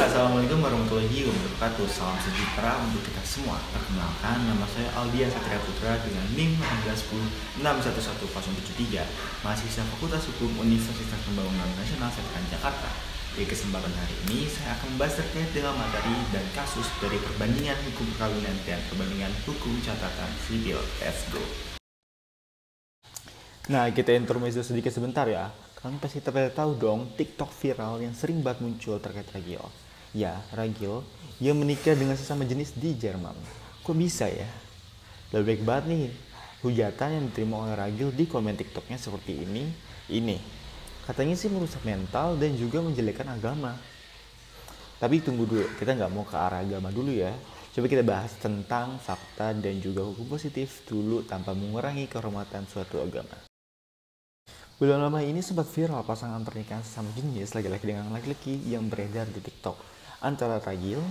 Assalamualaikum warahmatullahi wabarakatuh. Salam sejahtera untuk kita semua. Perkenalkan, nama saya Aldian Satria Putra dengan NIM 1811073, mahasiswa Fakultas Hukum Universitas Pembangunan Nasional Sekarang Jakarta. Di kesempatan hari ini, saya akan membahas terkait dengan materi dan kasus dari perbandingan hukum perkawinan dan perbandingan hukum catatan sipil. Let's go. Nah, kita intermezzo sedikit sebentar ya. Kalian pasti tahu dong TikTok viral yang sering banget muncul terkait Ragil. Ya, Ragil yang menikah dengan sesama jenis di Jerman. Kok bisa ya? Lebih baik banget nih hujatan yang diterima oleh Ragil di komen TikToknya seperti ini. Katanya sih merusak mental dan juga menjelekkan agama. Tapi tunggu dulu, kita nggak mau ke arah agama dulu ya. Coba kita bahas tentang fakta dan juga hukum positif dulu tanpa mengurangi kehormatan suatu agama. Belum lama ini sempat viral pasangan pernikahan sesama jenis laki-laki dengan laki-laki yang beredar di TikTok antara Ragil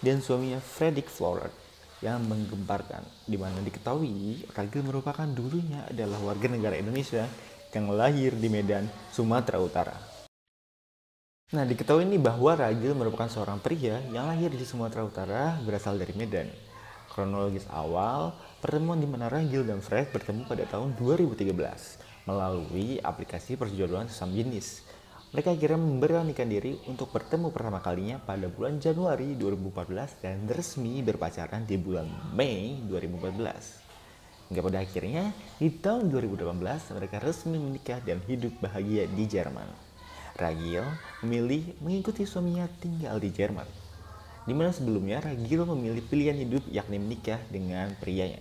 dan suaminya Fredrik Floret yang menggemparkan, di mana diketahui Ragil merupakan dulunya adalah warga negara Indonesia yang lahir di Medan, Sumatera Utara. Nah, diketahui ini bahwa Ragil merupakan seorang pria yang lahir di Sumatera Utara berasal dari Medan. Kronologis awal, pertemuan di mana Ragil dan Fred bertemu pada tahun 2013 melalui aplikasi perjodohan sesama jenis. Mereka akhirnya memberanikan diri untuk bertemu pertama kalinya pada bulan Januari 2014 dan resmi berpacaran di bulan Mei 2014. Hingga pada akhirnya di tahun 2018 mereka resmi menikah dan hidup bahagia di Jerman. Ragil memilih mengikuti suaminya tinggal di Jerman, di mana sebelumnya Ragil memilih pilihan hidup yakni menikah dengan prianya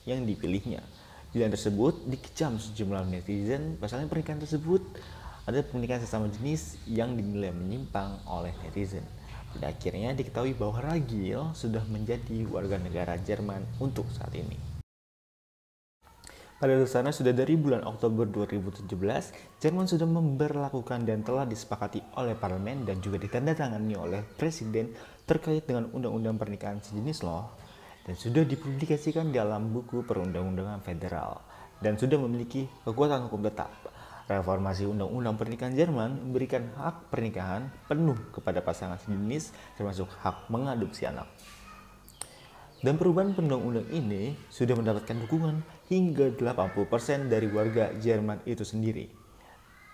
yang dipilihnya. Pilihan tersebut dikecam sejumlah netizen. Pasalnya pernikahan tersebut ada pernikahan sesama jenis yang dinilai menyimpang oleh netizen. Pada akhirnya diketahui bahwa Ragil sudah menjadi warga negara Jerman untuk saat ini. Pada dasarnya sudah dari bulan Oktober 2017, Jerman sudah memberlakukan dan telah disepakati oleh parlemen dan juga ditandatangani oleh presiden terkait dengan undang-undang pernikahan sejenis loh. Dan sudah dipublikasikan dalam buku perundang-undangan federal dan sudah memiliki kekuatan hukum tetap. Reformasi undang-undang pernikahan Jerman memberikan hak pernikahan penuh kepada pasangan sejenis termasuk hak mengadopsi anak. Dan perubahan undang-undang ini sudah mendapatkan dukungan hingga 80% dari warga Jerman itu sendiri.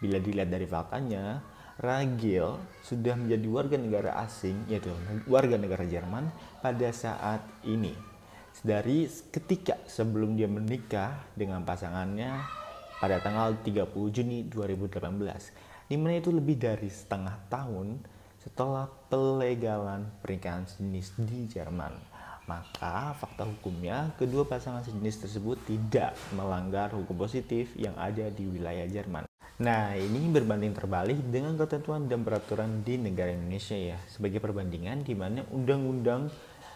Bila dilihat dari faktanya, Ragil sudah menjadi warga negara asing, yaitu warga negara Jerman pada saat ini. Dari ketika sebelum dia menikah dengan pasangannya pada tanggal 30 Juni 2018, di mana itu lebih dari setengah tahun setelah pelegalan pernikahan sejenis di Jerman. Maka fakta hukumnya kedua pasangan sejenis tersebut tidak melanggar hukum positif yang ada di wilayah Jerman. Nah, ini berbanding terbalik dengan ketentuan dan peraturan di negara Indonesia ya. Sebagai perbandingan di mana Undang-Undang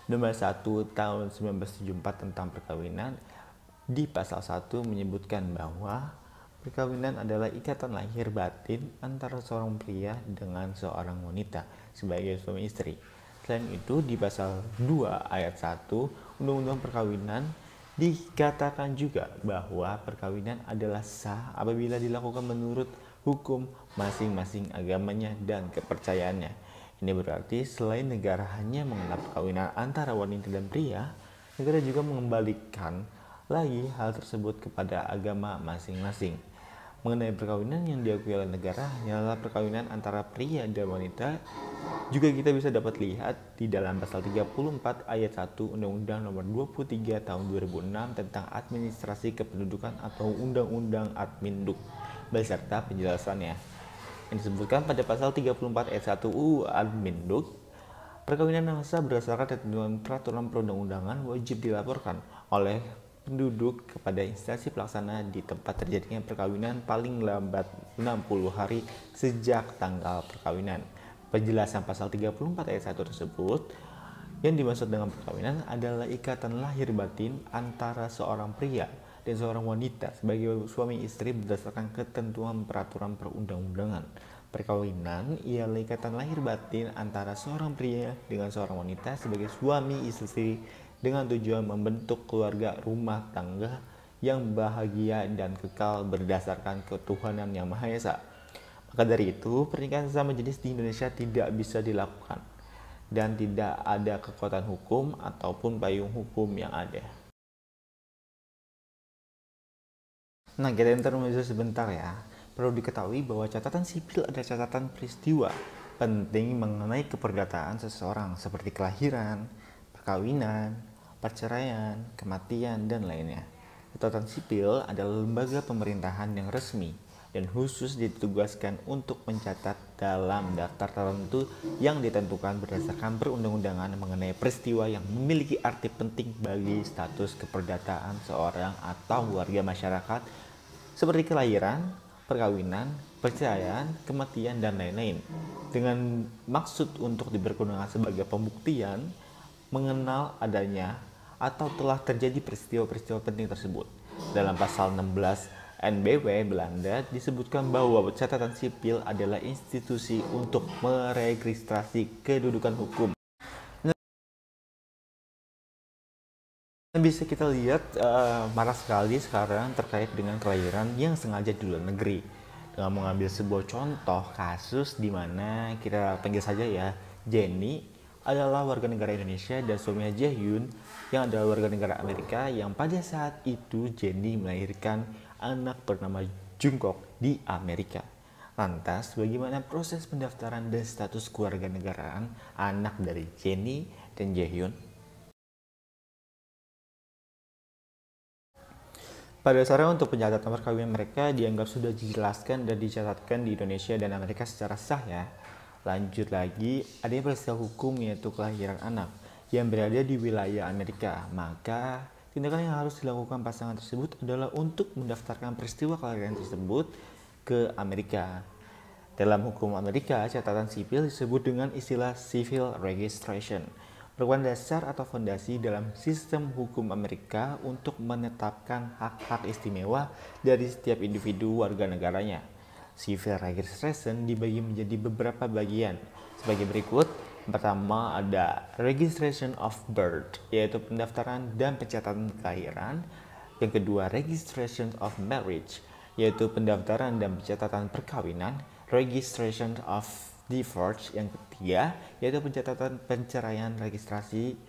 Nomor 1 Tahun 1974 tentang perkawinan di pasal 1 menyebutkan bahwa perkawinan adalah ikatan lahir batin antara seorang pria dengan seorang wanita sebagai suami istri. Selain itu di pasal 2 ayat 1 Undang-Undang Perkawinan dikatakan juga bahwa perkawinan adalah sah apabila dilakukan menurut hukum masing-masing agamanya dan kepercayaannya. Ini berarti selain negara hanya mengenal perkawinan antara wanita dan pria, negara juga mengembalikan lagi hal tersebut kepada agama masing-masing. Mengenai perkawinan yang diakui oleh negara hanyalah perkawinan antara pria dan wanita. Juga kita bisa dapat lihat di dalam pasal 34 ayat 1 Undang-Undang Nomor 23 Tahun 2006 tentang Administrasi Kependudukan atau Undang-Undang Adminduk beserta penjelasannya. Yang disebutkan pada pasal 34 ayat 1 UU Adminduk, perkawinan yang sah berdasarkan ketentuan peraturan perundang-undangan wajib dilaporkan oleh penduduk kepada instansi pelaksana di tempat terjadinya perkawinan paling lambat 60 hari sejak tanggal perkawinan. Penjelasan pasal 34 ayat 1 tersebut yang dimaksud dengan perkawinan adalah ikatan lahir batin antara seorang pria dan seorang wanita sebagai suami istri berdasarkan ketentuan peraturan perundang-undangan. Perkawinan ialah ikatan lahir batin antara seorang pria dengan seorang wanita sebagai suami istri dengan tujuan membentuk keluarga rumah tangga yang bahagia dan kekal berdasarkan ketuhanan Yang Maha Esa. Maka dari itu, pernikahan sesama jenis di Indonesia tidak bisa dilakukan dan tidak ada kekuatan hukum ataupun payung hukum yang ada. Nah, kita intermezzo sebentar ya. Perlu diketahui bahwa catatan sipil adalah catatan peristiwa penting mengenai keperdataan seseorang seperti kelahiran, perkawinan, perceraian, kematian, dan lainnya. Catatan sipil adalah lembaga pemerintahan yang resmi dan khusus ditugaskan untuk mencatat dalam daftar tertentu yang ditentukan berdasarkan perundang-undangan mengenai peristiwa yang memiliki arti penting bagi status keperdataan seorang atau warga masyarakat seperti kelahiran, perkawinan, perceraian, kematian, dan lain-lain, dengan maksud untuk dipergunakan sebagai pembuktian mengenal adanya atau telah terjadi peristiwa-peristiwa penting tersebut. Dalam pasal 16 NBW Belanda disebutkan bahwa catatan sipil adalah institusi untuk meregistrasi kedudukan hukum. Bisa kita lihat marah sekali sekarang terkait dengan kelahiran yang sengaja di luar negeri. Dengan mengambil sebuah contoh kasus di mana kita panggil saja ya, Jenny adalah warga negara Indonesia dan suaminya Jaehyun yang adalah warga negara Amerika, yang pada saat itu Jenny melahirkan anak bernama Jungkook di Amerika. Lantas, bagaimana proses pendaftaran dan status kewarganegaraan anak dari Jenny dan Jaehyun? Pada dasarnya untuk pencatatan perkawinan mereka dianggap sudah dijelaskan dan dicatatkan di Indonesia dan Amerika secara sah ya. Lanjut lagi, adanya peristiwa hukum yaitu kelahiran anak yang berada di wilayah Amerika. Maka tindakan yang harus dilakukan pasangan tersebut adalah untuk mendaftarkan peristiwa kelahiran tersebut ke Amerika. Dalam hukum Amerika, catatan sipil disebut dengan istilah civil registration, merupakan dasar atau fondasi dalam sistem hukum Amerika untuk menetapkan hak-hak istimewa dari setiap individu warga negaranya. Civil registration dibagi menjadi beberapa bagian sebagai berikut. Pertama ada registration of birth, yaitu pendaftaran dan pencatatan kelahiran. Yang kedua registration of marriage, yaitu pendaftaran dan pencatatan perkawinan. Registration of divorce, yang ketiga yaitu pencatatan perceraian registrasi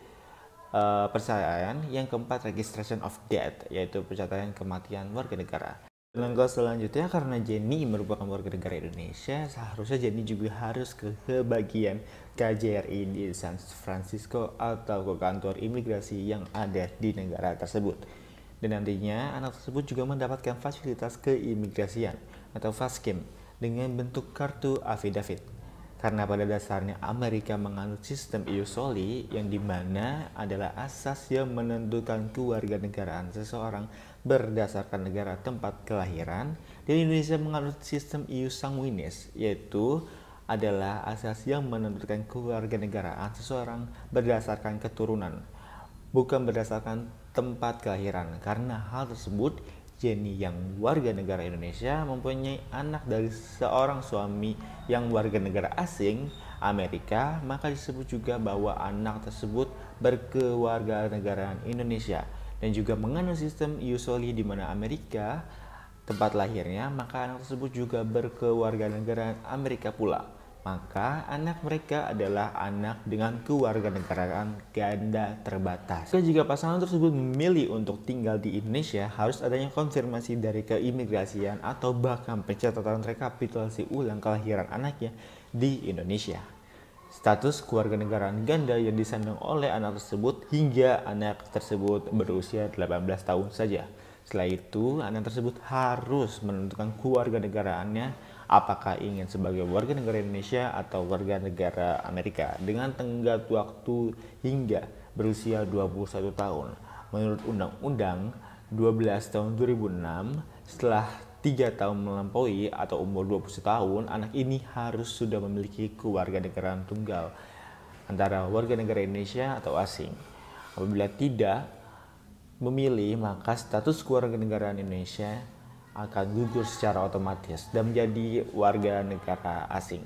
perceraian. Yang keempat registration of death, yaitu pencatatan kematian warga negara. Dan langkah selanjutnya, karena Jenny merupakan warga negara Indonesia, seharusnya Jenny juga harus ke bagian KJRI di San Francisco atau ke kantor imigrasi yang ada di negara tersebut. Dan nantinya anak tersebut juga mendapatkan fasilitas keimigrasian atau FASCIM dengan bentuk kartu affidavit. Karena pada dasarnya Amerika menganut sistem ius soli, yang dimana adalah asas yang menentukan kewarganegaraan seseorang berdasarkan negara tempat kelahiran, dan Indonesia menganut sistem ius sanguinis, yaitu adalah asas yang menentukan kewarganegaraan seseorang berdasarkan keturunan, bukan berdasarkan tempat kelahiran. Karena hal tersebut, Jenny yang warga negara Indonesia mempunyai anak dari seorang suami yang warga negara asing Amerika, maka disebut juga bahwa anak tersebut berkewarganegaraan Indonesia dan juga menganut sistem ius soli di mana Amerika tempat lahirnya, maka anak tersebut juga berkewarganegaraan Amerika pula. Maka anak mereka adalah anak dengan kewarganegaraan ganda terbatas. Jika pasangan tersebut memilih untuk tinggal di Indonesia, harus adanya konfirmasi dari keimigrasian atau bahkan pencatatan rekapitulasi ulang kelahiran anaknya di Indonesia. Status kewarganegaraan ganda yang disandang oleh anak tersebut hingga anak tersebut berusia 18 tahun saja. Setelah itu, anak tersebut harus menentukan kewarganegaraannya, apakah ingin sebagai warga negara Indonesia atau warga negara Amerika dengan tenggat waktu hingga berusia 21 tahun. Menurut Undang-Undang 12 tahun 2006, setelah 3 tahun melampaui atau umur 21 tahun, anak ini harus sudah memiliki kewarganegaraan tunggal antara warga negara Indonesia atau asing. Apabila tidak memilih, maka status kewarganegaraan Indonesia akan gugur secara otomatis dan menjadi warga negara asing.